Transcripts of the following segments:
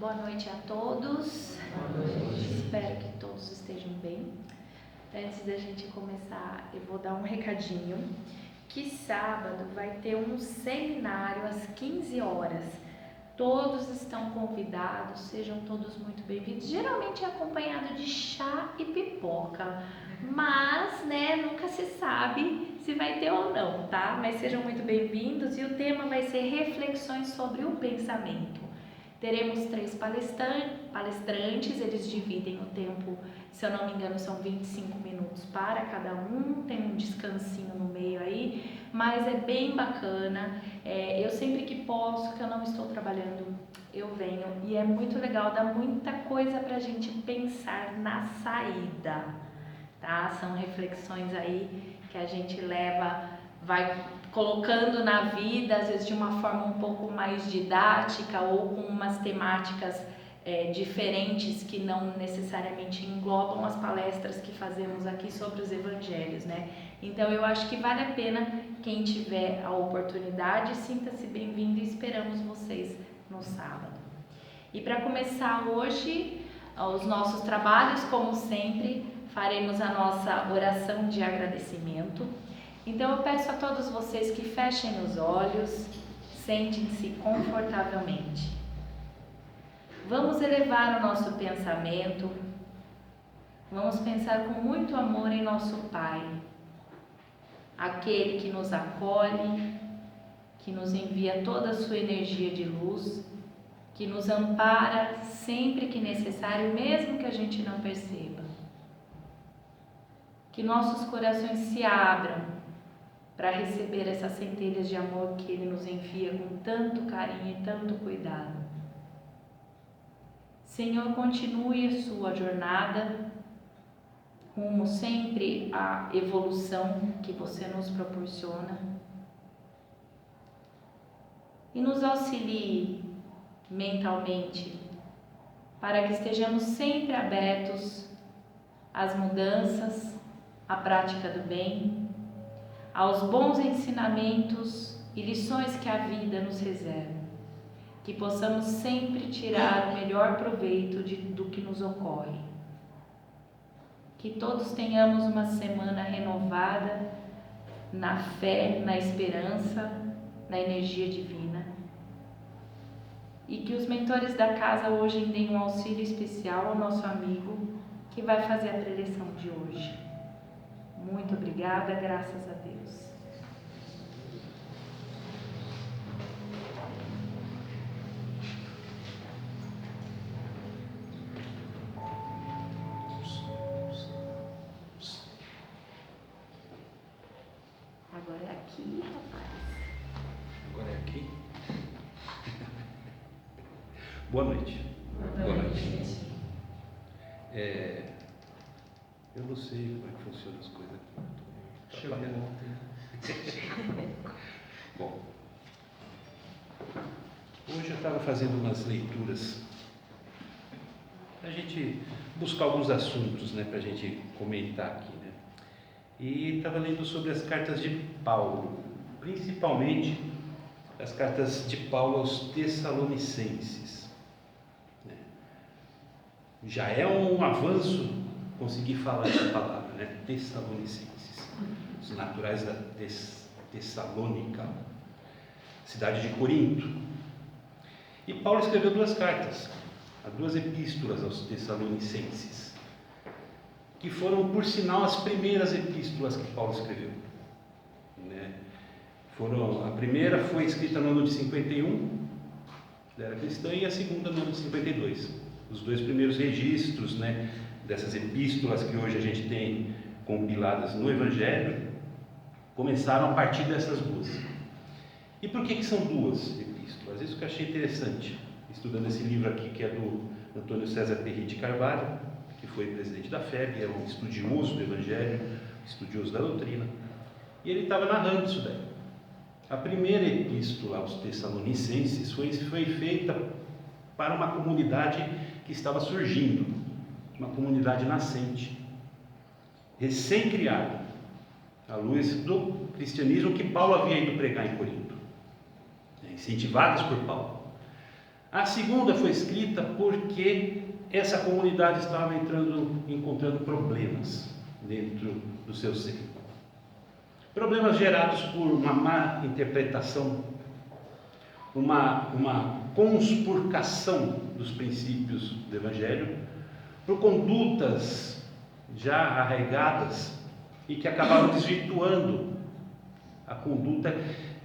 Boa noite a todos. Boa noite. Espero que todos estejam bem. Antes da gente começar, eu vou dar um recadinho, que sábado vai ter um seminário às 15 horas. Todos estão convidados, sejam todos muito bem-vindos. Geralmente é acompanhado de chá e pipoca, mas, nunca se sabe se vai ter ou não, tá? Mas sejam muito bem-vindos e o tema vai ser reflexões sobre o pensamento. Teremos 3 palestrantes, eles dividem o tempo, se eu não me engano, são 25 minutos para cada um, tem um descansinho no meio aí, mas é bem bacana. Eu sempre que posso, que eu não estou trabalhando, eu venho, e é muito legal, dá muita coisa pra gente pensar na saída, tá? São reflexões aí que a gente vai colocando na vida, às vezes de uma forma um pouco mais didática ou com umas temáticas diferentes que não necessariamente englobam as palestras que fazemos aqui sobre os evangelhos, né? Então eu acho que vale a pena, quem tiver a oportunidade, sinta-se bem-vindo e esperamos vocês no sábado. E para começar hoje os nossos trabalhos, como sempre, faremos a nossa oração de agradecimento. Então eu peço a todos vocês que fechem os olhos, sentem-se confortavelmente. Vamos elevar o nosso pensamento, vamos pensar com muito amor em nosso Pai, aquele que nos acolhe, que nos envia toda a sua energia de luz, que nos ampara sempre que necessário, mesmo que a gente não perceba. Que nossos corações se abram para receber essas centelhas de amor que Ele nos envia com tanto carinho e tanto cuidado. Senhor, continue a sua jornada, rumo sempre à evolução que você nos proporciona. E nos auxilie mentalmente, para que estejamos sempre abertos às mudanças, à prática do bem, aos bons ensinamentos e lições que a vida nos reserva, que possamos sempre tirar o melhor proveito do que nos ocorre. Que todos tenhamos uma semana renovada na fé, na esperança, na energia divina. E que os mentores da casa hoje deem um auxílio especial ao nosso amigo que vai fazer a preleção de hoje. Muito obrigada, graças a Deus. Agora é aqui, rapaz. Agora é aqui. Boa noite. Boa noite. Eu não sei como é que funcionam as coisas aqui. Chegou ontem. Bom, hoje eu estava fazendo umas leituras para a gente buscar alguns assuntos, para a gente comentar aqui, E estava lendo sobre as cartas de Paulo, principalmente as cartas de Paulo aos Tessalonicenses. Já é um avanço conseguir falar essa palavra, Tessalonicenses, os naturais da Tessalônica, cidade de Corinto. E Paulo escreveu 2 cartas, 2 epístolas aos Tessalonicenses, que foram, por sinal, as primeiras epístolas que Paulo escreveu. A primeira foi escrita no ano de 51, ele era cristão, e a segunda no ano de 52. Os 2 primeiros registros, dessas epístolas que hoje a gente tem compiladas no Evangelho, começaram a partir dessas 2. E por que são 2 epístolas? Isso que eu achei interessante, estudando esse livro aqui, que é do Antônio César Perry de Carvalho, que foi presidente da FEB, é um estudioso do Evangelho, estudioso da doutrina, e ele estava narrando isso daí. A primeira epístola aos Tessalonicenses foi feita para uma comunidade que estava surgindo, uma comunidade nascente, recém-criada, à luz do cristianismo que Paulo havia ido pregar em Corinto, incentivados por Paulo. A segunda foi escrita porque essa comunidade estava encontrando problemas dentro do seu ser. Problemas gerados por uma má interpretação, uma conspurcação dos princípios do Evangelho, por condutas já arraigadas e que acabaram desvirtuando a conduta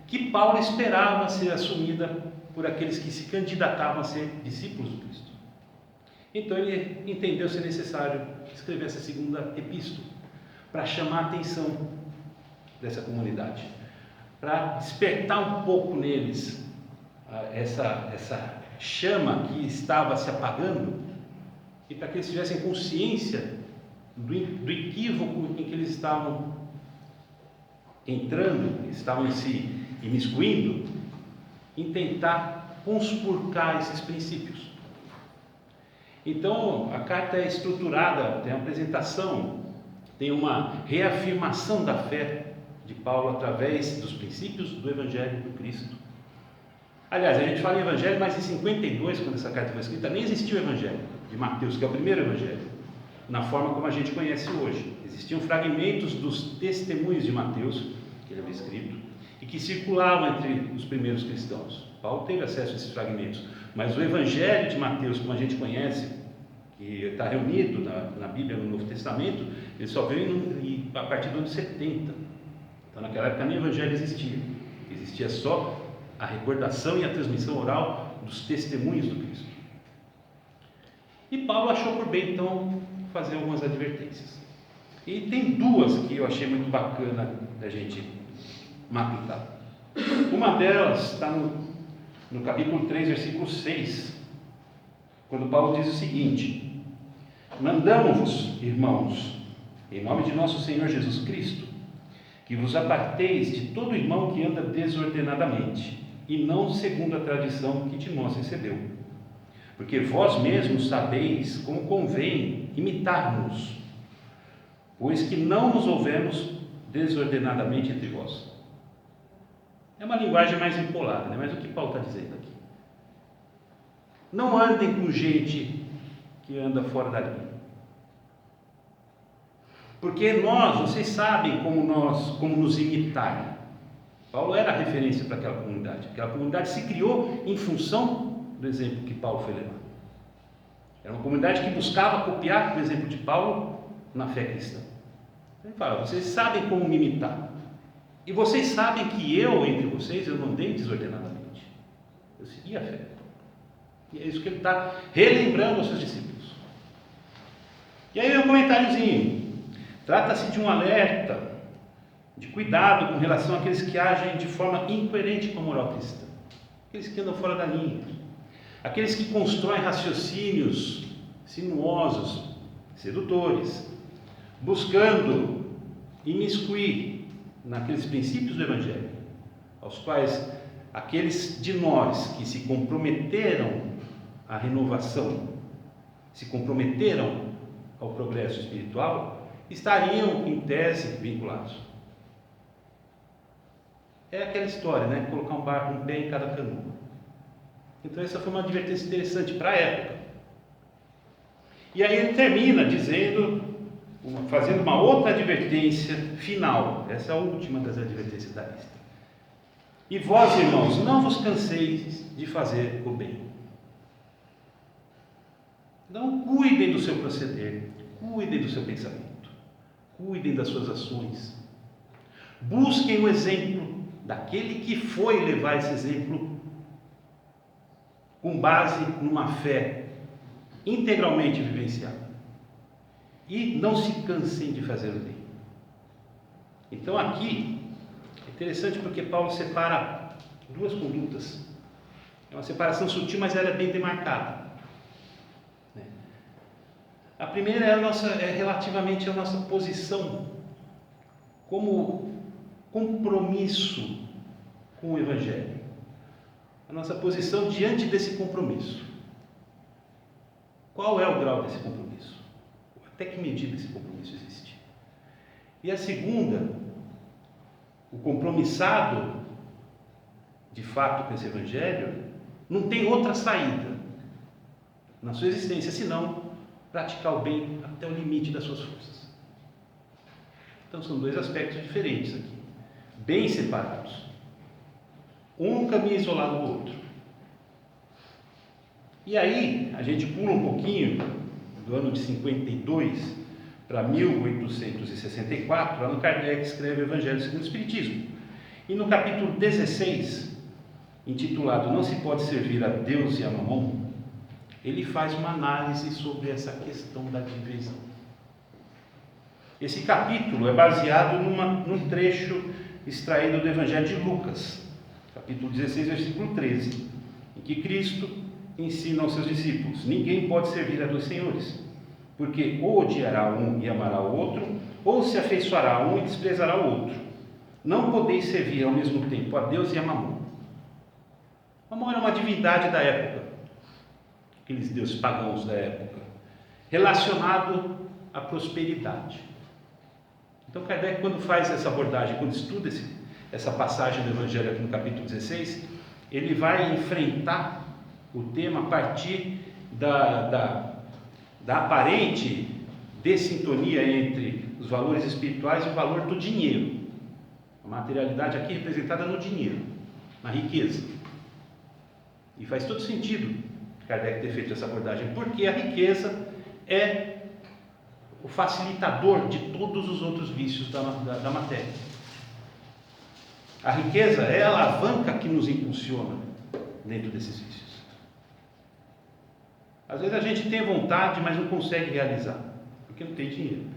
que Paulo esperava ser assumida por aqueles que se candidatavam a ser discípulos do Cristo. Então ele entendeu ser necessário escrever essa segunda epístola para chamar a atenção dessa comunidade, para despertar um pouco neles essa chama que estava se apagando e para que eles tivessem consciência do equívoco em que eles estavam entrando, estavam se imiscuindo em tentar conspurcar esses princípios. Então a carta é estruturada, tem uma apresentação, tem uma reafirmação da fé de Paulo através dos princípios do Evangelho do Cristo. Aliás, a gente fala em Evangelho, mas em 52, quando essa carta foi escrita, nem existia o Evangelho de Mateus, que é o primeiro Evangelho, na forma como a gente conhece hoje. Existiam fragmentos dos testemunhos de Mateus, que ele havia escrito, e que circulavam entre os primeiros cristãos. Paulo teve acesso a esses fragmentos, mas o Evangelho de Mateus, como a gente conhece, que está reunido na Bíblia, no Novo Testamento, ele só veio a partir do ano 70. Então naquela época nem Evangelho existia só a recordação e a transmissão oral dos testemunhos do Cristo. E Paulo achou por bem então fazer algumas advertências, e tem duas que eu achei muito bacana da gente mapear. Uma delas está no capítulo 3, versículo 6, quando Paulo diz o seguinte: mandamos-vos, irmãos, em nome de nosso Senhor Jesus Cristo, que vos aparteis de todo irmão que anda desordenadamente, e não segundo a tradição que de nós recebeu. Porque vós mesmos sabeis como convém imitar-nos, pois que não nos houvemos desordenadamente entre vós. É uma linguagem mais empolada, né? Mas o que Paulo está dizendo aqui? Não andem com gente que anda fora da linha. Porque vocês sabem como nos imitar. Paulo era a referência para aquela comunidade. Aquela comunidade se criou em função do exemplo que Paulo foi levar. Era uma comunidade que buscava copiar o exemplo de Paulo na fé cristã. Ele fala: vocês sabem como me imitar. E vocês sabem que entre vocês, eu não andei desordenadamente. Eu segui a fé. E é isso que ele está relembrando aos seus discípulos. E aí um comentáriozinho. Trata-se de um alerta, de cuidado com relação àqueles que agem de forma incoerente com a moral cristã. Aqueles que andam fora da linha. Aqueles que constroem raciocínios sinuosos, sedutores, buscando imiscuir naqueles princípios do Evangelho, aos quais aqueles de nós que se comprometeram à renovação, se comprometeram ao progresso espiritual, estariam em tese vinculados. É aquela história, né? Colocar um pé em cada canoa. Então essa foi uma advertência interessante para a época. E aí ele termina fazendo uma outra advertência final. Essa é a última das advertências da lista. E vós, irmãos, não vos canseis de fazer o bem. Então cuidem do seu proceder, cuidem do seu pensamento, cuidem das suas ações. Busquem o exemplo daquele que foi levar esse exemplo com base numa fé integralmente vivenciada. E não se cansem de fazer o bem. Então aqui é interessante porque Paulo separa duas condutas. É uma separação sutil, mas ela é bem demarcada. A primeira é relativamente à nossa posição como compromisso com o Evangelho. A nossa posição diante desse compromisso. Qual é o grau desse compromisso? Até que medida esse compromisso existe? E a segunda, o compromissado de fato com esse Evangelho, Não tem outra saída na sua existência senão praticar o bem até o limite das suas forças. Então são dois aspectos diferentes aqui, bem separados. Um caminho isolado do outro. E aí, a gente pula um pouquinho do ano de 52 para 1864, Allan Kardec escreve o Evangelho segundo o Espiritismo. E no capítulo 16, intitulado Não se pode servir a Deus e a Mamon, ele faz uma análise sobre essa questão da divisão. Esse capítulo é baseado num trecho extraído do Evangelho de Lucas, capítulo 16, versículo 13, em que Cristo ensina aos seus discípulos: ninguém pode servir a dois senhores, porque ou odiará um e amará o outro, ou se afeiçoará a um e desprezará o outro. Não podeis servir ao mesmo tempo a Deus e a Mamon. Mamon era uma divindade da época, aqueles deuses pagãos da época, relacionado à prosperidade. Então Kardec, quando faz essa abordagem, quando estuda essa passagem do Evangelho aqui no capítulo 16, ele vai enfrentar o tema a partir da aparente dessintonia entre os valores espirituais e o valor do dinheiro. A materialidade aqui representada no dinheiro, na riqueza. E faz todo sentido Kardec ter feito essa abordagem, porque a riqueza é o facilitador de todos os outros vícios da matéria. A riqueza é a alavanca que nos impulsiona dentro desses vícios. Às vezes a gente tem vontade, mas não consegue realizar, porque não tem dinheiro.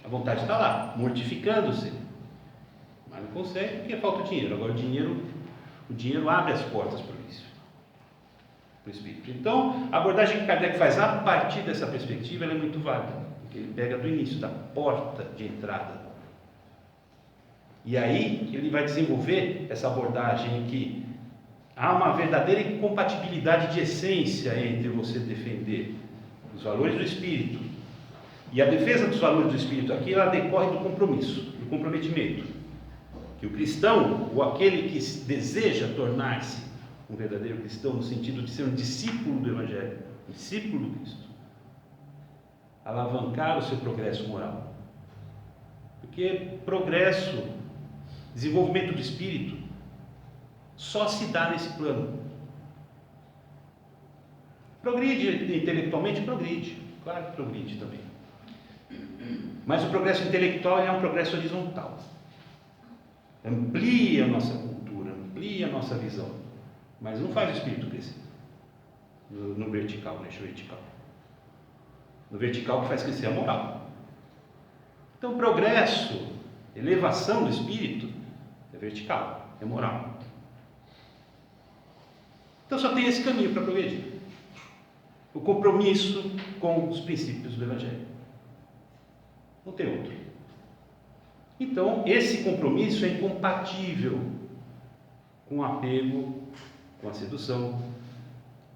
A vontade está lá, mortificando-se, mas não consegue porque falta dinheiro. Agora o dinheiro abre as portas para o vício, para o espírito. Então, a abordagem que Kardec faz a partir dessa perspectiva, ela é muito válida, porque ele pega do início, da porta de entrada. E aí ele vai desenvolver essa abordagem em que há uma verdadeira incompatibilidade de essência entre você defender os valores do espírito. E a defesa dos valores do espírito aqui, ela decorre do compromisso, do comprometimento. Que o cristão, ou aquele que deseja tornar-se um verdadeiro cristão, no sentido de ser um discípulo do Evangelho, um discípulo do Cristo, alavancar o seu progresso moral. Porque progresso, desenvolvimento do espírito, só se dá nesse plano. Progride intelectualmente? Progride, claro que progride também. Mas o progresso intelectual é um progresso horizontal. Amplia a nossa cultura, amplia a nossa visão, mas não faz o espírito crescer no vertical, no eixo vertical. No vertical que faz crescer a moral. Então progresso, elevação do espírito é vertical, é moral. Então só tem esse caminho para progredir: o compromisso com os princípios do Evangelho. Não tem outro. Então esse compromisso é incompatível com o apego, com a sedução,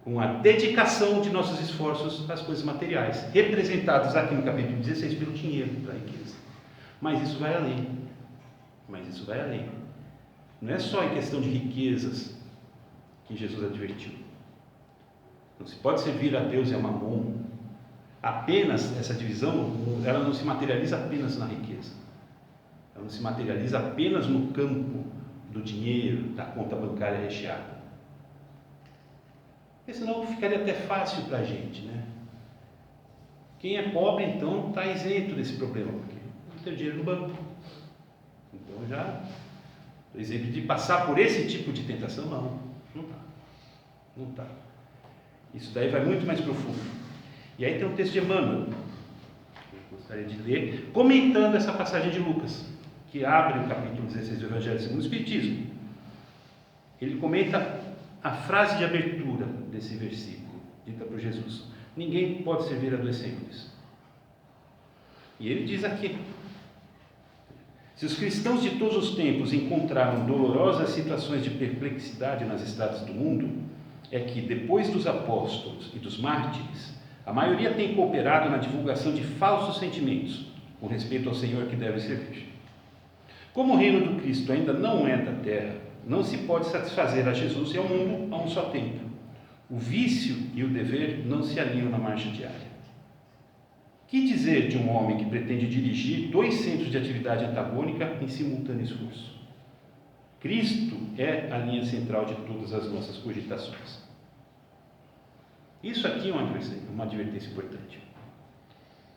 com a dedicação de nossos esforços às coisas materiais, representados aqui no capítulo 16 pelo dinheiro, pela riqueza. Mas isso vai além. Não é só em questão de riquezas que Jesus advertiu. Não se pode servir a Deus e a Mamon. Apenas essa divisão, ela não se materializa apenas na riqueza. Ela não se materializa apenas no campo do dinheiro, da conta bancária recheada. Porque senão ficaria até fácil para a gente, né? Quem é pobre, então, está isento desse problema, porque não tem dinheiro no banco. Então já, por exemplo, de passar por esse tipo de tentação, não está. Isso daí vai muito mais profundo. E aí tem um texto de Emmanuel, que eu gostaria de ler, comentando essa passagem de Lucas, que abre o capítulo 16 do Evangelho segundo o Espiritismo. Ele comenta a frase de abertura desse versículo, dita por Jesus: ninguém pode servir a dois senhores. E ele diz aqui: se os cristãos de todos os tempos encontraram dolorosas situações de perplexidade nas estradas do mundo, é que, depois dos apóstolos e dos mártires, a maioria tem cooperado na divulgação de falsos sentimentos com respeito ao Senhor que deve servir. Como o reino do Cristo ainda não é da terra, não se pode satisfazer a Jesus e ao mundo a um só tempo. O vício e o dever não se alinham na marcha diária. Que dizer de um homem que pretende dirigir 2 centros de atividade antagônica em simultâneo esforço? Cristo é a linha central de todas as nossas cogitações. Isso aqui é uma advertência importante.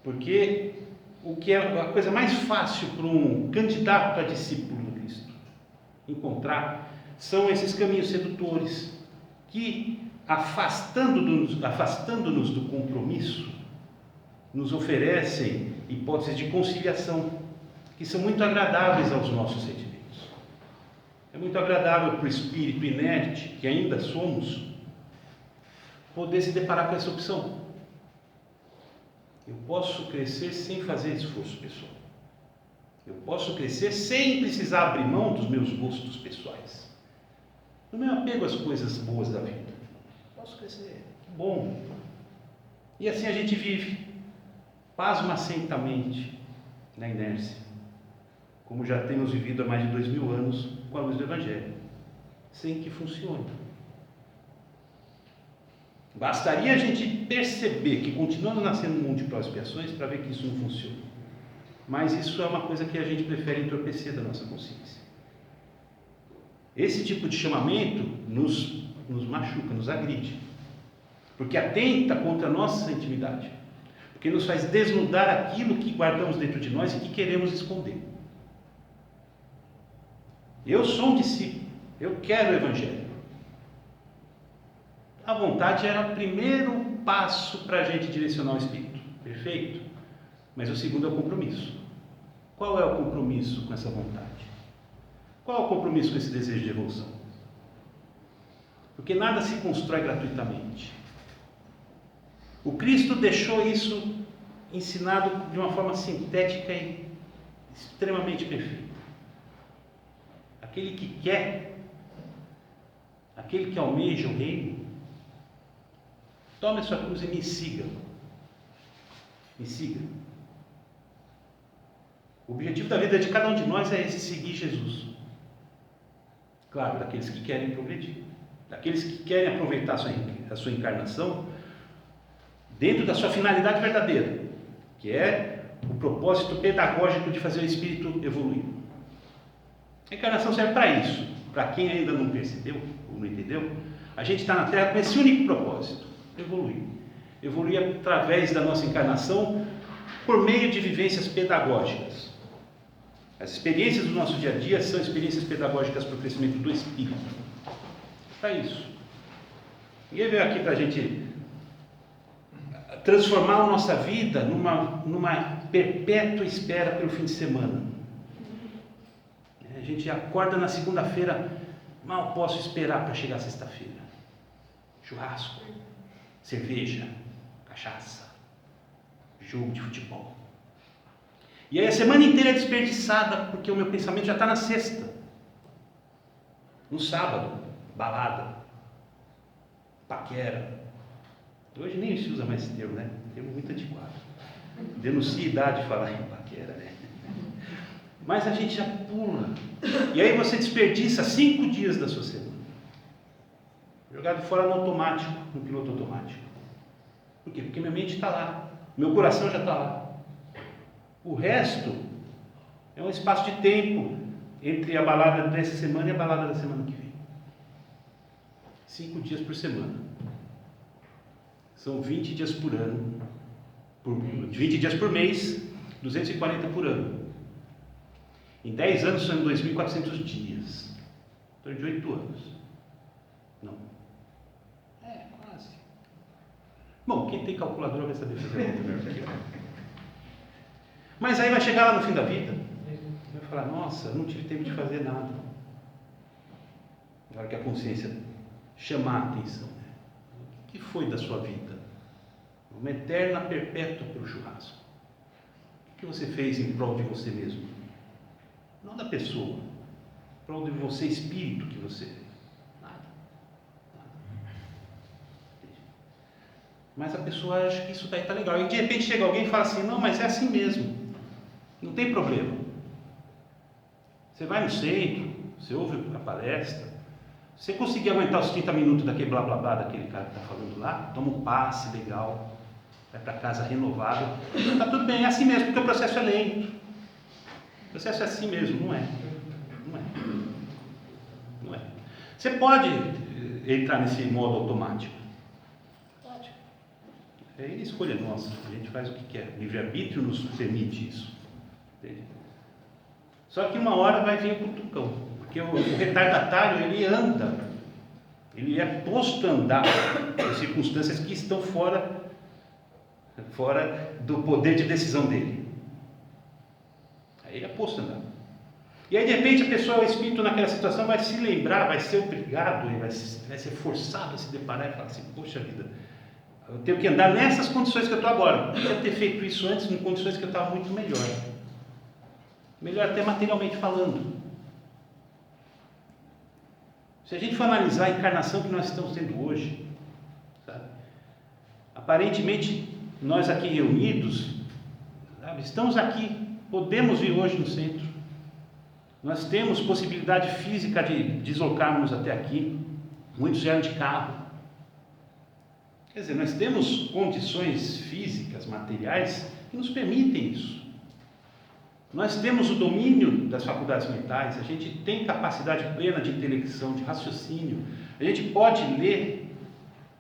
Porque o que é a coisa mais fácil para um candidato a discípulo de Cristo encontrar são esses caminhos sedutores que, afastando-nos do compromisso, nos oferecem hipóteses de conciliação que são muito agradáveis aos nossos sentimentos. É muito agradável para o espírito inerte, que ainda somos, poder se deparar com essa opção. Eu posso crescer sem fazer esforço pessoal. Eu posso crescer sem precisar abrir mão dos meus gostos pessoais. No meu apego às coisas boas da vida. Posso crescer. Que bom. E assim a gente vive, pasmacentamente, na inércia, como já temos vivido há mais de 2000 anos com a luz do Evangelho, sem que funcione. Bastaria a gente perceber que continuamos nascendo no mundo de provas e expiações para ver que isso não funciona. Mas isso é uma coisa que a gente prefere entorpecer da nossa consciência. Esse tipo de chamamento nos machuca, nos agride, porque atenta contra a nossa intimidade, porque nos faz desnudar aquilo que guardamos dentro de nós e que queremos esconder. Eu sou um discípulo, eu quero o Evangelho. A vontade era o primeiro passo para a gente direcionar o Espírito, perfeito? Mas o segundo é o compromisso. Qual é o compromisso com essa vontade? Qual é o compromisso com esse desejo de evolução? Porque nada se constrói gratuitamente. O Cristo deixou isso ensinado de uma forma sintética e extremamente perfeita. Aquele que quer, aquele que almeja o reino, tome a sua cruz e me siga. Me siga. O objetivo da vida de cada um de nós é esse, seguir Jesus. Claro, daqueles que querem progredir, daqueles que querem aproveitar a sua encarnação dentro da sua finalidade verdadeira, que é o propósito pedagógico de fazer o espírito evoluir. A encarnação serve para isso. Para quem ainda não percebeu ou não entendeu, a gente está na Terra com esse único propósito: evoluir. Evoluir através da nossa encarnação por meio de vivências pedagógicas. As experiências do nosso dia a dia são experiências pedagógicas para o crescimento do espírito. Para isso. Ninguém veio aqui para a gente transformar a nossa vida numa perpétua espera pelo fim de semana. A gente acorda na segunda-feira, mal posso esperar para chegar sexta-feira. Churrasco, cerveja, cachaça, jogo de futebol. E aí a semana inteira é desperdiçada porque o meu pensamento já está na sexta. No sábado, balada, paquera. Hoje nem se usa mais esse termo, né? Termo muito antiquado. Denuncia a idade de falar em paquera, né? Mas a gente já pula. E aí você desperdiça 5 dias da sua semana. Jogado fora no automático, no piloto automático. Por quê? Porque minha mente está lá. Meu coração já está lá. O resto é um espaço de tempo entre a balada dessa semana e a balada da semana que vem. 5 dias por semana. São 20 dias por ano. 20 dias por mês, 240 por ano. Em 10 anos são 2.400 dias. Então, de 8 anos. Não. É, quase. Bom, quem tem calculadora vai saber fazer a conta melhor que eu. Mas aí vai chegar lá no fim da vida, vai falar: nossa, eu não tive tempo de fazer nada. Na hora que a consciência chamar a atenção, né? O que foi da sua vida? Uma eterna perpétua pelo churrasco. O que você fez em prol de você mesmo? Não da pessoa, em prol de você, espírito que você é. Nada. Mas a pessoa acha que isso daí está legal. E de repente chega alguém e fala assim: não, mas é assim mesmo. Não tem problema. Você vai no centro, você ouve a palestra, você conseguir aguentar os 30 minutos daquele blá blá blá daquele cara que está falando lá, toma um passe legal, vai para casa renovado, está tudo bem, é assim mesmo, porque o processo é lento. O processo é assim mesmo, não é? Não é. Não é. Você pode entrar nesse modo automático. Pode. É escolha nossa, a gente faz o que quer. O livre-arbítrio nos permite isso. Entende? Só que uma hora vai vir o cutucão, porque o retardatário, ele anda, ele é posto a andar em circunstâncias que estão fora do poder de decisão dele. Aí ele é posto a andar. E aí de repente a pessoa, o espírito naquela situação vai se lembrar, vai ser obrigado, vai ser forçado a se deparar e falar assim, poxa vida, eu tenho que andar nessas condições que eu estou agora. Eu podia ter feito isso antes em condições que eu estava muito melhor. Melhor até materialmente falando. Se a gente for analisar a encarnação que nós estamos tendo hoje, sabe? Aparentemente nós aqui reunidos, sabe? Estamos aqui, podemos vir hoje no centro, nós temos possibilidade física de deslocarmos até aqui, muitos vieram de carro, quer dizer, nós temos condições físicas, materiais que nos permitem isso. Nós temos o domínio das faculdades mentais, a gente tem capacidade plena de intelecção, de raciocínio, a gente pode ler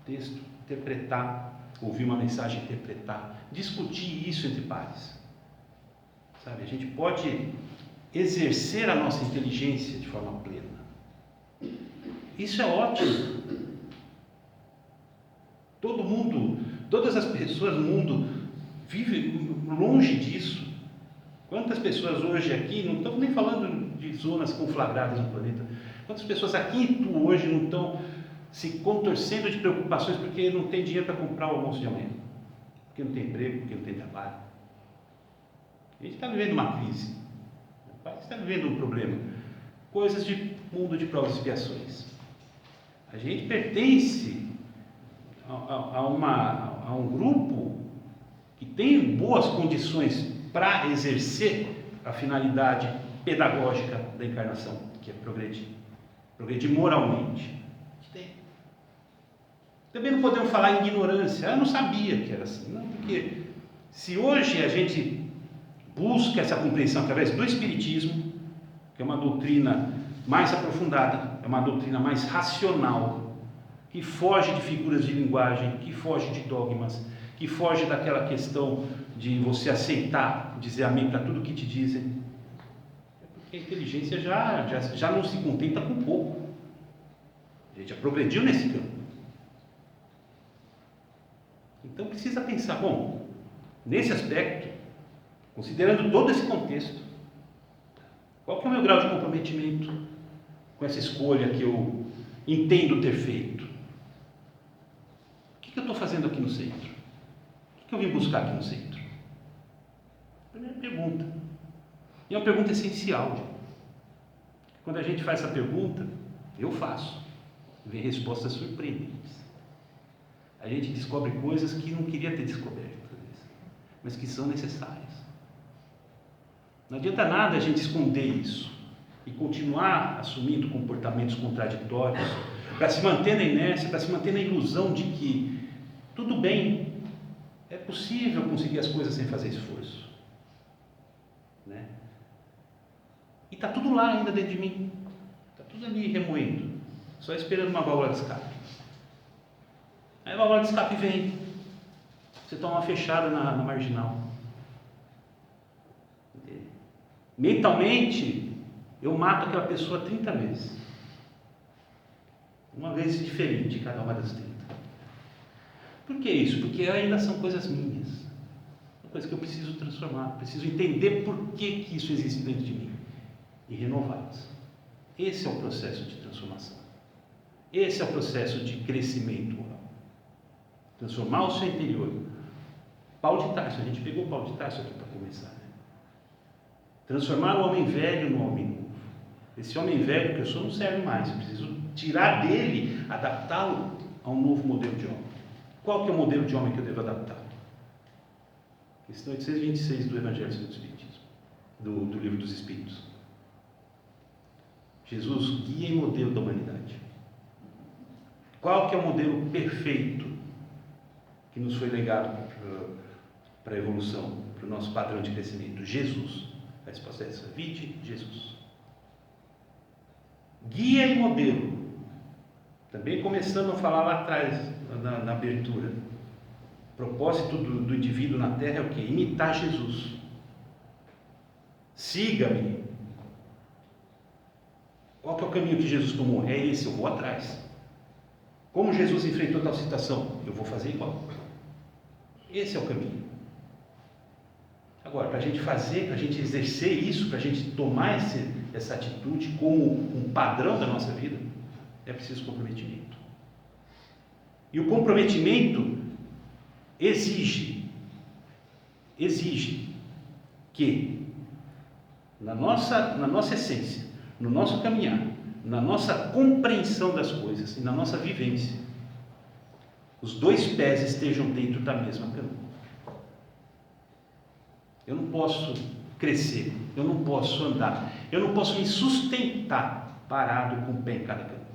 texto, interpretar, ouvir uma mensagem, interpretar, discutir isso entre pares. Sabe? A gente pode exercer a nossa inteligência de forma plena. Isso é ótimo. Todo mundo, todas as pessoas no mundo vivem longe disso. Quantas pessoas hoje aqui, não estamos nem falando de zonas conflagradas no planeta, quantas pessoas aqui em Tu hoje não estão se contorcendo de preocupações porque não tem dinheiro para comprar o almoço de amanhã, porque não tem emprego, porque não tem trabalho. A gente está vivendo uma crise, o país está vivendo um problema, coisas de mundo de provas e expiações. A gente pertence a um grupo que tem boas condições para exercer a finalidade pedagógica da encarnação, que é progredir moralmente. Também não podemos falar em ignorância, eu não sabia que era assim, não, porque se hoje a gente busca essa compreensão através do Espiritismo, que é uma doutrina mais aprofundada, é uma doutrina mais racional, que foge de figuras de linguagem, que foge de dogmas, que foge daquela questão de você aceitar, dizer amém para tudo que te dizem. É porque a inteligência já não se contenta com pouco. A gente já progrediu nesse campo. Então precisa pensar, bom, nesse aspecto, considerando todo esse contexto, qual que é o meu grau de comprometimento com essa escolha que eu entendo ter feito? O que eu estou fazendo aqui no centro? O que eu vim buscar aqui no centro? Primeira pergunta. E é uma pergunta essencial. Quando a gente faz essa pergunta, eu faço, vem respostas surpreendentes. A gente descobre coisas que não queria ter descoberto, mas que são necessárias. Não adianta nada a gente esconder isso e continuar assumindo comportamentos contraditórios para se manter na inércia, para se manter na ilusão de que tudo bem, é possível conseguir as coisas sem fazer esforço, né? E está tudo lá ainda dentro de mim, está tudo ali remoendo, só esperando uma válvula de escape. Aí a válvula de escape vem, você toma uma fechada na marginal. Mentalmente, eu mato aquela pessoa 30 vezes. Uma vez diferente cada uma das 30. Por que isso? Porque ainda são coisas minhas. São coisas que eu preciso transformar. Preciso entender por que isso existe dentro de mim. E renová-las. Esse é o processo de transformação. Esse é o processo de crescimento moral. Transformar o seu interior. Paulo de Tarso, a gente pegou Paulo de Tarso aqui para começar, né? Transformar o homem velho no homem novo. Esse homem velho que eu sou não serve mais, eu preciso tirar dele, adaptá-lo a um novo modelo de homem. Qual que é o modelo de homem que eu devo adaptar? Questão 826 do Evangelho segundo o Espiritismo, do Livro dos Espíritos. Jesus, guia e modelo da humanidade. Qual que é o modelo perfeito que nos foi legado para a evolução, para o nosso padrão de crescimento? Jesus. A resposta é essa: vide Jesus. Guia e modelo. Também começando a falar lá atrás, na abertura. O propósito do indivíduo na Terra é o quê? Imitar Jesus. Siga-me. Qual que é o caminho que Jesus tomou? É esse, eu vou atrás. Como Jesus enfrentou tal situação? Eu vou fazer igual. Esse é o caminho. Agora, para a gente fazer, para a gente exercer isso, para a gente tomar essa atitude como um padrão da nossa vida, é preciso comprometimento. E o comprometimento exige que na nossa essência, no nosso caminhar, na nossa compreensão das coisas e na nossa vivência, os dois pés estejam dentro da mesma cama. Eu não posso crescer, eu não posso andar, eu não posso me sustentar parado com o pé em cada cama.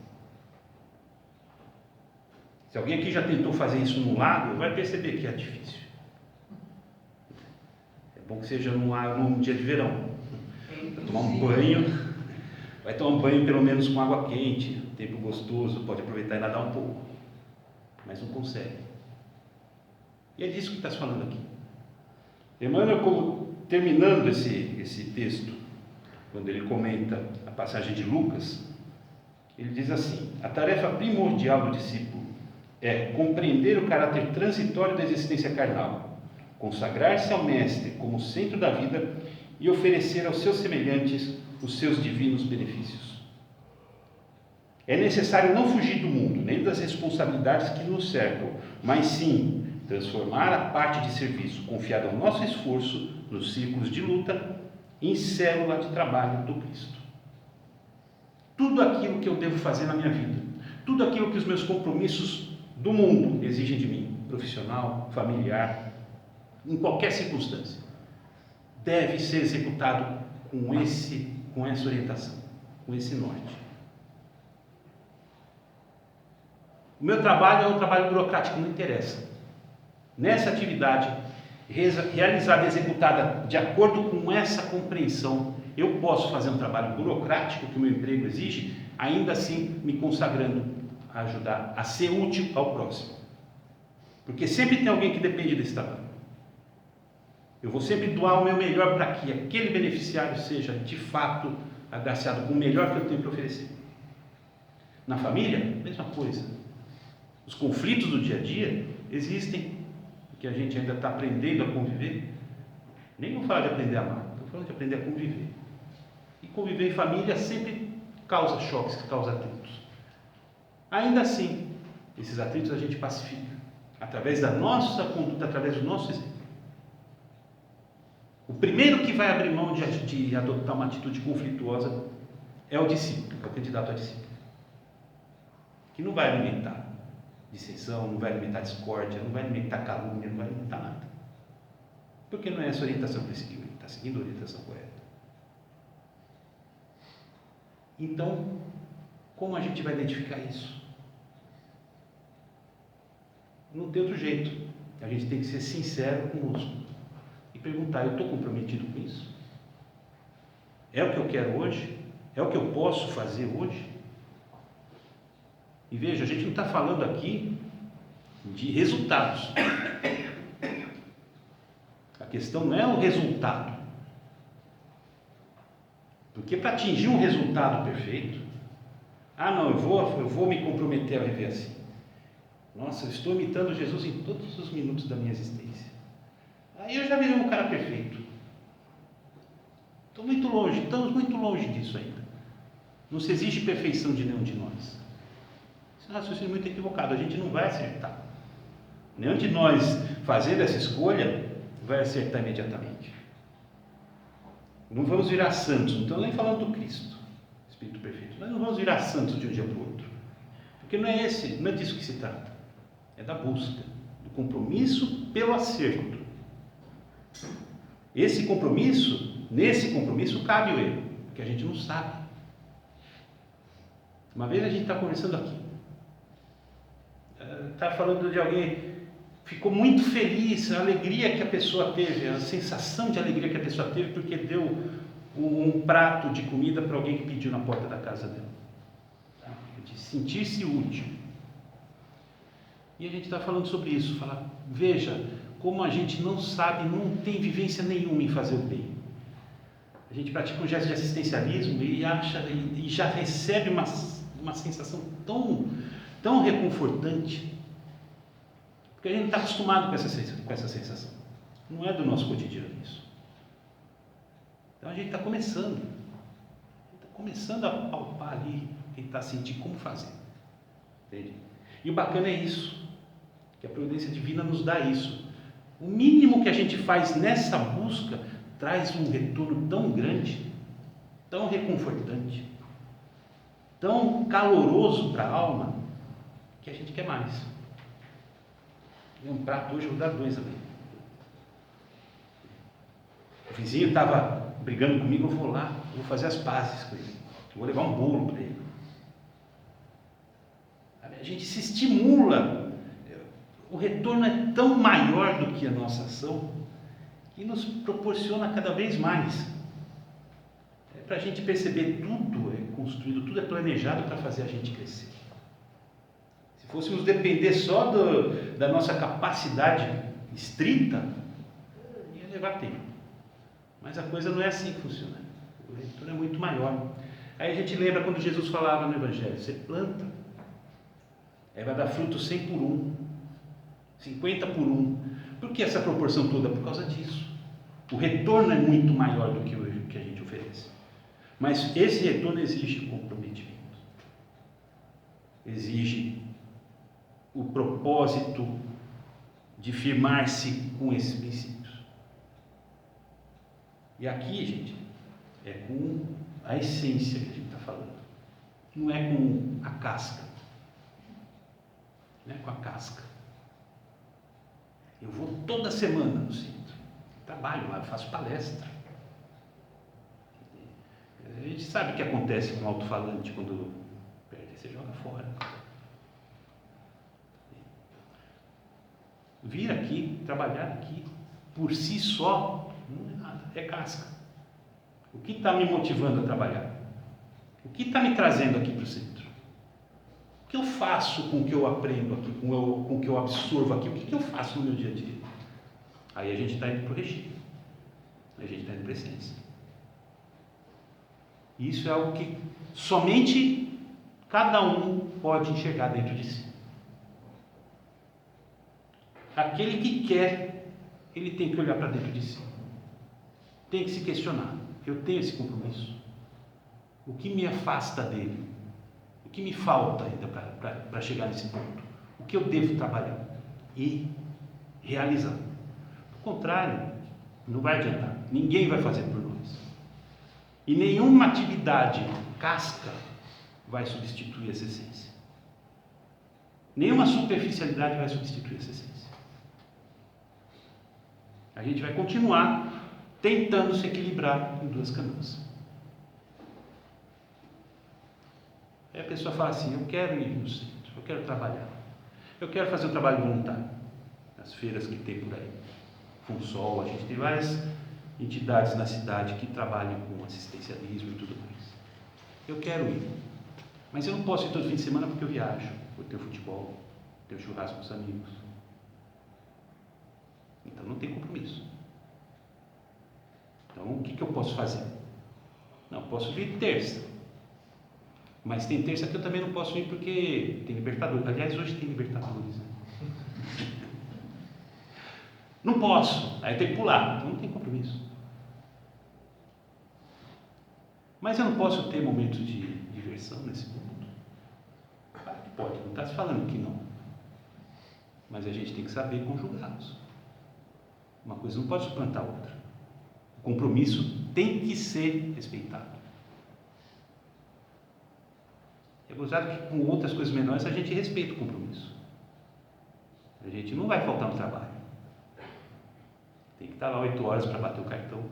Se alguém aqui já tentou fazer isso num lago, vai perceber que é difícil. É bom que seja num dia de verão. Vai tomar um banho, vai tomar um banho pelo menos com água quente, tempo gostoso, pode aproveitar e nadar um pouco, mas não consegue. E é disso que está se falando aqui. Emmanuel, terminando esse texto, quando ele comenta a passagem de Lucas, ele diz assim: a tarefa primordial do discípulo é compreender o caráter transitório da existência carnal, consagrar-se ao Mestre como centro da vida e oferecer aos seus semelhantes os seus divinos benefícios. É necessário não fugir do mundo, nem das responsabilidades que nos cercam, mas sim transformar a parte de serviço confiada ao nosso esforço nos círculos de luta em célula de trabalho do Cristo. Tudo aquilo que eu devo fazer na minha vida, tudo aquilo que os meus compromissos do mundo exigem de mim, profissional, familiar, em qualquer circunstância, deve ser executado com essa orientação, com esse norte. O meu trabalho é um trabalho burocrático, não interessa. Nessa atividade, realizada e executada de acordo com essa compreensão, eu posso fazer um trabalho burocrático que o meu emprego exige, ainda assim me consagrando a ajudar a ser útil ao próximo. Porque sempre tem alguém que depende desse trabalho. Eu vou sempre doar o meu melhor para que aquele beneficiário seja de fato agraciado com o melhor que eu tenho para oferecer. Na família, mesma coisa. Os conflitos do dia a dia existem, que a gente ainda está aprendendo a conviver. Nem vou falar de aprender a amar, estou falando de aprender a conviver. E conviver em família sempre causa choques, causa atritos. Ainda assim, esses atritos a gente pacifica, através da nossa conduta, através do nosso exemplo. O primeiro que vai abrir mão de adotar uma atitude conflituosa é o discípulo, é o candidato a discípulo. Que não vai alimentar dissensão, não vai alimentar discórdia, não vai alimentar calúnia, não vai alimentar nada. Porque não é essa orientação que ele seguiu, ele está seguindo a orientação correta. Então, como a gente vai identificar isso? Não tem outro jeito. A gente tem que ser sincero conosco e perguntar: eu estou comprometido com isso? É o que eu quero hoje? É o que eu posso fazer hoje? E veja, a gente não está falando aqui de resultados. A questão não é o resultado. Porque para atingir um resultado perfeito, eu vou me comprometer a viver assim. Nossa, eu estou imitando Jesus em todos os minutos da minha existência. Aí eu já virei um cara perfeito. Estamos muito longe disso ainda. Não se exige perfeição de nenhum de nós. Isso é um raciocínio muito equivocado, a gente não vai acertar. Nenhum de nós fazendo essa escolha vai acertar imediatamente. Não vamos virar santos, não estamos nem falando do Cristo, Espírito Perfeito. Nós não vamos virar santos de um dia para o outro. Porque não é disso que se trata. É da busca, do compromisso pelo acerto. Nesse compromisso cabe o erro, porque a gente não sabe. Uma vez a gente está conversando aqui, está falando de alguém, ficou muito feliz, a alegria que a pessoa teve, a sensação de alegria que a pessoa teve porque deu um prato de comida para alguém que pediu na porta da casa dela. De sentir-se útil. E a gente está falando sobre isso, falar, veja como a gente não sabe, não tem vivência nenhuma em fazer o bem. A gente pratica um gesto de assistencialismo e acha e já recebe uma sensação tão reconfortante, porque a gente não está acostumado com essa sensação. Não é do nosso cotidiano isso. Então a gente está começando a palpar ali, tentar sentir como fazer. Entende? E o bacana é isso, que a providência divina nos dá isso. O mínimo que a gente faz nessa busca traz um retorno tão grande, tão reconfortante, tão caloroso para a alma, que a gente quer mais. Um prato hoje, eu vou dar 2 também. O vizinho estava brigando comigo, eu vou lá, vou fazer as pazes com ele, vou levar um bolo para ele. A gente se estimula, o retorno é tão maior do que a nossa ação, que nos proporciona cada vez mais. Para a gente perceber, tudo é construído, tudo é planejado para fazer a gente crescer. Se fôssemos depender só da nossa capacidade estrita, ia levar tempo. Mas a coisa não é assim que funciona. O retorno é muito maior. Aí a gente lembra quando Jesus falava no Evangelho, você planta, aí vai dar fruto 100 por 1, 50 por 1. Por que essa proporção toda? Por causa disso. O retorno é muito maior do que o que a gente oferece. Mas esse retorno exige comprometimento. Exige o propósito de firmar-se com esses princípios. E aqui, gente, é com a essência que a gente está falando. Não é com a casca. Não é com a casca. Eu vou toda semana no centro. Trabalho lá, faço palestra. A gente sabe o que acontece com o alto-falante quando perde, você joga fora. Vir aqui, trabalhar aqui, por si só, não é nada, é casca. O que está me motivando a trabalhar? O que está me trazendo aqui para o centro? O que eu faço com o que eu aprendo aqui, com o que eu absorvo aqui? O que eu faço no meu dia a dia? Aí a gente está indo para o regime. A gente está indo para a essência. Isso é algo que somente cada um pode enxergar dentro de si. Aquele que quer, ele tem que olhar para dentro de si. Tem que se questionar. Eu tenho esse compromisso? O que me afasta dele? O que me falta ainda para chegar nesse ponto? O que eu devo trabalhar? E realizar. Do contrário, não vai adiantar. Ninguém vai fazer por nós. E nenhuma atividade casca vai substituir essa essência. Nenhuma superficialidade vai substituir essa essência. A gente vai continuar tentando se equilibrar em 2 canoas. Aí a pessoa fala assim, eu quero ir no centro, eu quero trabalhar. Eu quero fazer um trabalho voluntário. Nas feiras que tem por aí. FUNSOL, a gente tem várias entidades na cidade que trabalham com assistencialismo e tudo mais. Eu quero ir. Mas eu não posso ir todo fim de semana porque eu viajo. Eu tenho futebol, tenho churrasco com os amigos. Então não tem compromisso. Então o que eu posso fazer? Não, posso vir terça. Mas tem terça que eu também não posso ir porque tem Libertadores. Aliás, hoje tem Libertadores. Né? Não posso. Aí tem que pular. Então não tem compromisso. Mas eu não posso ter momentos de diversão nesse mundo? Claro que pode. Não está se falando que não. Mas a gente tem que saber conjugá-los. Uma coisa não pode suplantar a outra. O compromisso tem que ser respeitado. É gozado que com outras coisas menores a gente respeita o compromisso. A gente não vai faltar no trabalho. Tem que estar lá 8 horas para bater o cartão.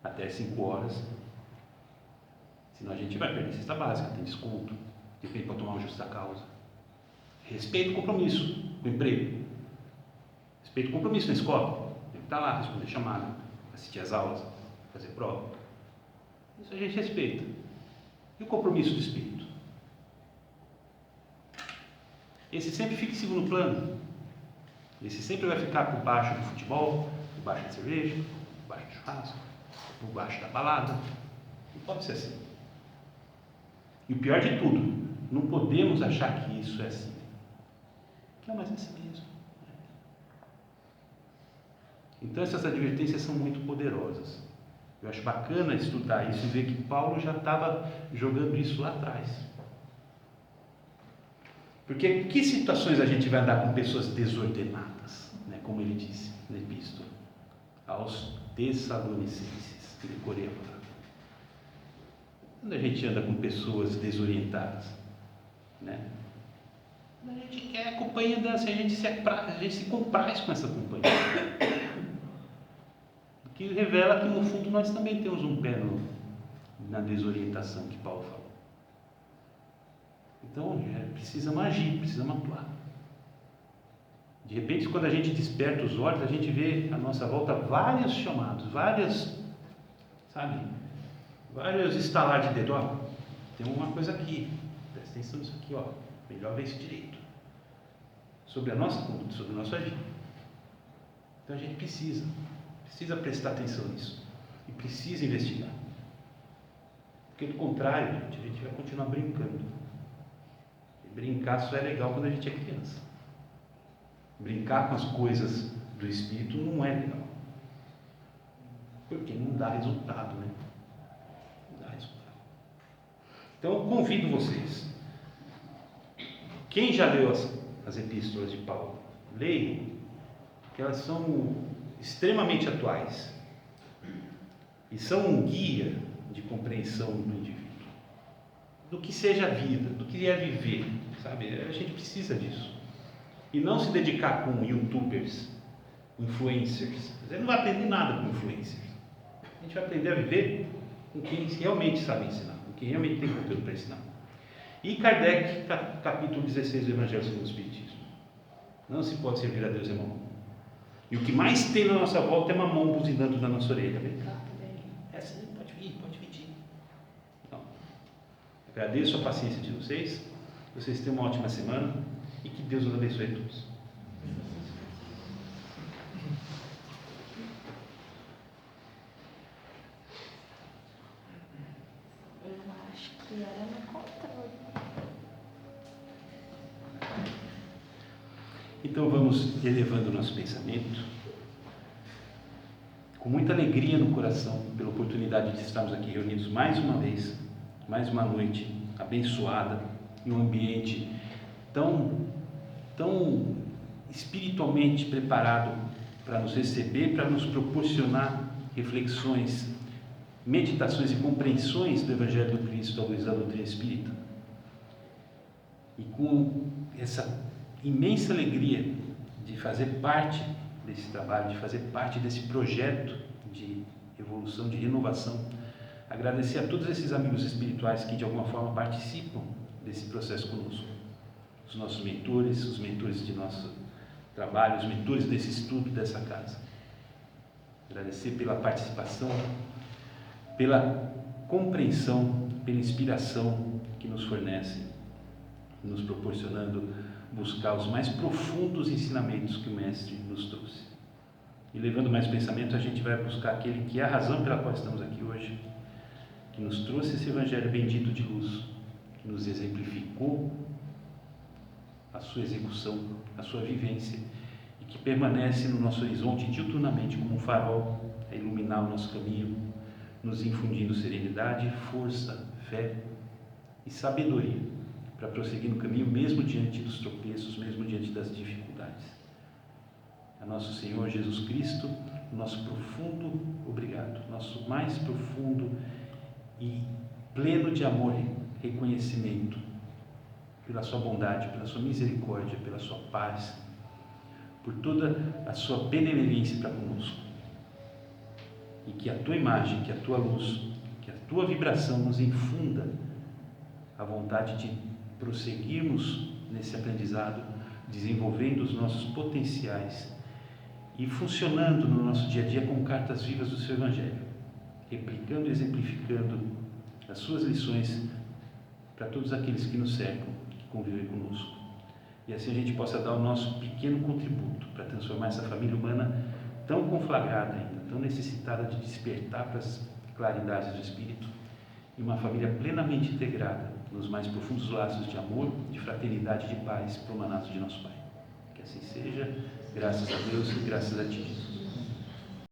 Até 5 horas. Senão a gente vai perder cesta básica, tem desconto, de repente pode tomar uma justa causa. Respeito o compromisso com o emprego. Respeito o compromisso na escola. Tem que estar lá, responder chamada, assistir às aulas, fazer prova. Isso a gente respeita. E o compromisso do espírito? Esse sempre fica em segundo plano. Esse sempre vai ficar por baixo do futebol, por baixo da cerveja, por baixo do churrasco, por baixo da balada. Não pode ser assim. E o pior de tudo, não podemos achar que isso é assim. Não, mas é assim mesmo. Então essas advertências são muito poderosas. Eu acho bacana estudar isso e ver que Paulo já estava jogando isso lá atrás. Porque que situações a gente vai andar com pessoas desordenadas, né? Como ele disse na epístola aos Tessalonicenses, que decorei a palavra. Quando a gente anda com pessoas desorientadas, né? A gente quer a companhia dessa, a gente se compraz com essa companhia. O que revela que no fundo nós também temos um pé na desorientação que Paulo falou. Então, precisamos agir, precisamos atuar. De repente, quando a gente desperta os olhos, a gente vê à nossa volta vários chamados, vários estalar de dedo. Ó, tem uma coisa aqui, presta atenção nisso aqui, ó, melhor ver isso direito. Sobre a nossa conduta, sobre o nosso agir. Então a gente precisa prestar atenção nisso. E precisa investigar. Porque do contrário, a gente vai continuar brincando. E brincar só é legal quando a gente é criança. Brincar com as coisas do Espírito não é legal. Porque não dá resultado, né? Não dá resultado. Então eu convido vocês. Quem já leu as epístolas de Paulo? Leiam, que elas são extremamente atuais e são um guia de compreensão do indivíduo, do que seja a vida, do que é viver, sabe? A gente precisa disso. E não se dedicar com youtubers, influencers. Você não vai aprender nada com influencers. A gente vai aprender a viver com quem realmente sabe ensinar, com quem realmente tem conteúdo para ensinar. E Kardec, capítulo 16 do Evangelho segundo o Espiritismo. Não se pode servir a Deus e mamão. E o que mais tem na nossa volta é mamão buzinando na nossa orelha. Vem cá, essa aí pode vir. Então, agradeço a paciência de vocês. Vocês tenham uma ótima semana e que Deus nos abençoe a todos. Eu acho que era no controle. Então vamos elevando o nosso pensamento com muita alegria no coração pela oportunidade de estarmos aqui reunidos mais uma vez, mais uma noite abençoada, em um ambiente tão espiritualmente preparado para nos receber, para nos proporcionar reflexões, meditações e compreensões do Evangelho do Cristo à luz da doutrina espírita. E com essa imensa alegria de fazer parte desse trabalho, de fazer parte desse projeto de evolução, de renovação, agradecer a todos esses amigos espirituais que de alguma forma participam desse processo conosco, os nossos mentores, os mentores de nosso trabalho, os mentores desse estudo dessa casa. Agradecer pela participação, pela compreensão, pela inspiração que nos fornece, nos proporcionando buscar os mais profundos ensinamentos que o Mestre nos trouxe. E levando mais pensamento, a gente vai buscar aquele que é a razão pela qual estamos aqui hoje, que nos trouxe esse Evangelho bendito de luz, que nos exemplificou a sua execução, a sua vivência, e que permanece no nosso horizonte diuturnamente como um farol a iluminar o nosso caminho, nos infundindo serenidade, força, fé e sabedoria para prosseguir no caminho, mesmo diante dos tropeços, mesmo diante das dificuldades. A nosso Senhor Jesus Cristo, nosso profundo obrigado, nosso mais profundo e pleno de amor e reconhecimento pela sua bondade, pela sua misericórdia, pela sua paz, por toda a sua benevolência para conosco. E que a tua imagem, que a tua luz, que a tua tua vibração nos infunda a vontade de prosseguirmos nesse aprendizado, desenvolvendo os nossos potenciais e funcionando no nosso dia a dia como cartas vivas do seu Evangelho, replicando e exemplificando as suas lições para todos aqueles que nos cercam, que convivem conosco. E assim a gente possa dar o nosso pequeno contributo para transformar essa família humana tão conflagrada ainda, tão necessitada de despertar para as claridades do Espírito, em uma família plenamente integrada nos mais profundos laços de amor, de fraternidade e de paz, promanados de nosso Pai. Que assim seja, graças a Deus e graças a Ti, Jesus.